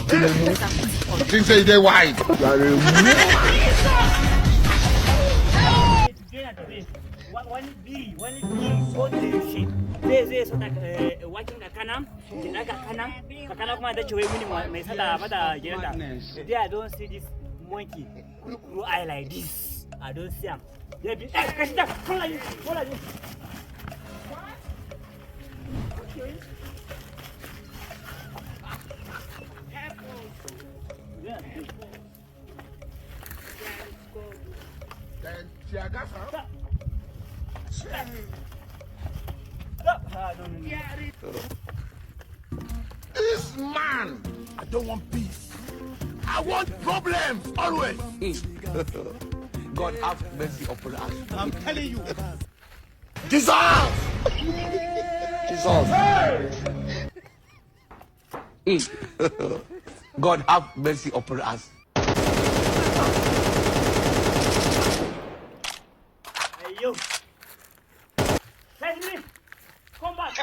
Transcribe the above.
Think say they white. Wani biri ko da yaushe zai so waken kakana ki daga kakana kuma ta ce wai mini mai sada mata gidanta. Today I don't see this monkey kuru eye like this. I don't see him. Ya bi kashi da kola ni. Then Tiagasa. This man, I don't want peace. I want problems always. God have mercy upon us. I'm telling you. Jesus! God have mercy upon us. Hey yo. Henry, come back.